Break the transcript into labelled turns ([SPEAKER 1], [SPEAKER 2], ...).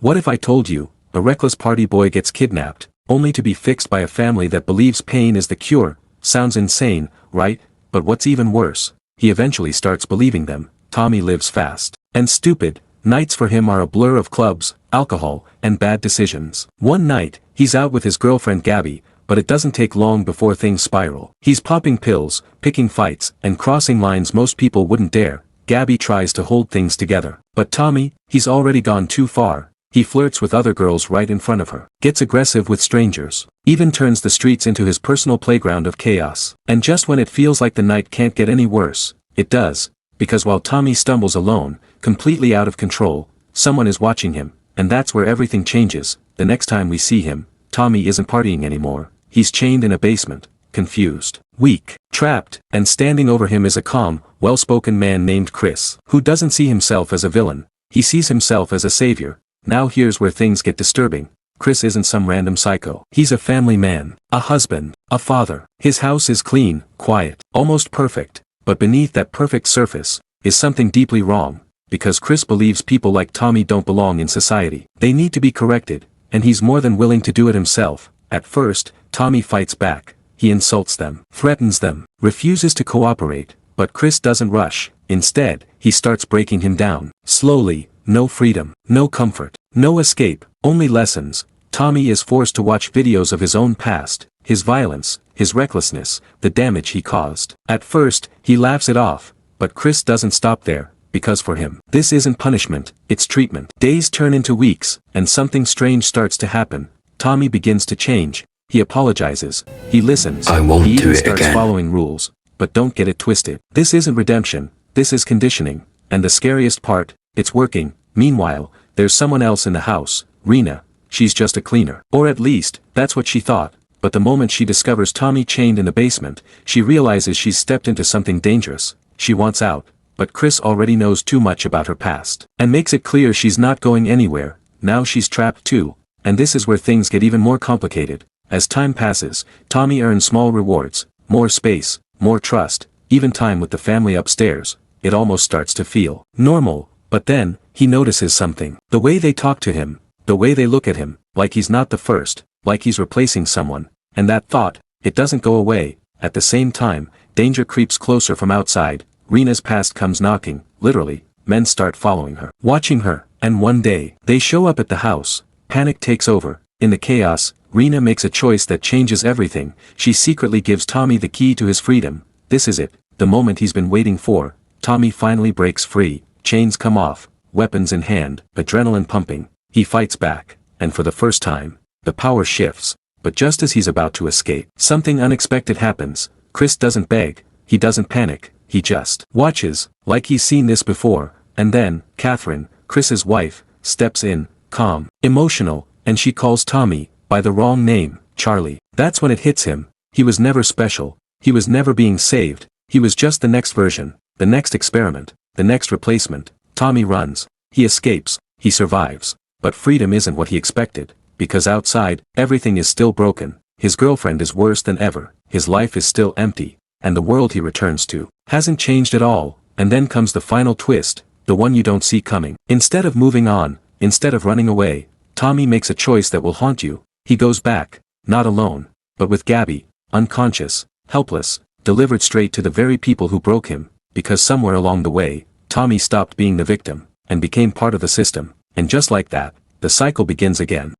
[SPEAKER 1] What if I told you, a reckless party boy gets kidnapped, only to be fixed by a family that believes pain is the cure? Sounds insane, right? But what's even worse, he eventually starts believing them. Tommy lives fast and stupid. Nights for him are a blur of clubs, alcohol, and bad decisions. One night, he's out with his girlfriend Gabby, but it doesn't take long before things spiral. He's popping pills, picking fights, and crossing lines most people wouldn't dare. Gabby tries to hold things together. But Tommy, he's already gone too far. He flirts with other girls right in front of her, gets aggressive with strangers, even turns the streets into his personal playground of chaos. And just when it feels like the night can't get any worse, it does, because while Tommy stumbles alone, completely out of control, someone is watching him, and that's where everything changes. The next time we see him, Tommy isn't partying anymore. He's chained in a basement, confused, weak, trapped, and standing over him is a calm, well-spoken man named Chris, who doesn't see himself as a villain. He sees himself as a savior. Now here's where things get disturbing. Chris isn't some random psycho. He's a family man, a husband, a father. His house is clean, quiet, almost perfect, but beneath that perfect surface is something deeply wrong, because Chris believes people like Tommy don't belong in society. They need to be corrected, and he's more than willing to do it himself. At first, Tommy fights back. He insults them, threatens them, refuses to cooperate, but Chris doesn't rush. Instead, he starts breaking him down. Slowly, no freedom, no comfort, no escape, only lessons. Tommy is forced to watch videos of his own past, his violence, his recklessness, the damage he caused. At first, he laughs it off, but Chris doesn't stop there, because for him, this isn't punishment, it's treatment. Days turn into weeks, and something strange starts to happen. Tommy begins to change. He apologizes, he listens, he even starts following rules. But don't get it twisted. This isn't redemption, this is conditioning, and the scariest part, it's working. Meanwhile, there's someone else in the house, Rena. She's just a cleaner. Or at least, that's what she thought. But the moment she discovers Tommy chained in the basement, she realizes she's stepped into something dangerous. She wants out, but Chris already knows too much about her past, and makes it clear she's not going anywhere. Now she's trapped too, and this is where things get even more complicated. As time passes, Tommy earns small rewards, more space, more trust, even time with the family upstairs. It almost starts to feel normal, but then, he notices something. The way they talk to him, the way they look at him, like he's not the first, like he's replacing someone. And that thought, it doesn't go away. At the same time, danger creeps closer from outside. Rena's past comes knocking, literally. Men start following her, watching her, and one day, they show up at the house. Panic takes over. In the chaos, Rena makes a choice that changes everything. She secretly gives Tommy the key to his freedom. This is it, the moment he's been waiting for. Tommy finally breaks free. Chains come off, weapons in hand, adrenaline pumping. He fights back, and for the first time, the power shifts. But just as he's about to escape, something unexpected happens. Chris doesn't beg, he doesn't panic, he just watches, like he's seen this before. And then, Catherine, Chris's wife, steps in, calm, emotional, and she calls Tommy by the wrong name, Charlie. That's when it hits him. He was never special, he was never being saved, he was just the next version, the next experiment, the next replacement. Tommy runs, he escapes, he survives, but freedom isn't what he expected, because outside, everything is still broken. His girlfriend is worse than ever, his life is still empty, and the world he returns to hasn't changed at all. And then comes the final twist, the one you don't see coming. Instead of moving on, instead of running away, Tommy makes a choice that will haunt you. He goes back, not alone, but with Gabby, unconscious, helpless, delivered straight to the very people who broke him, because somewhere along the way, Tommy stopped being the victim, and became part of the system. And just like that, the cycle begins again.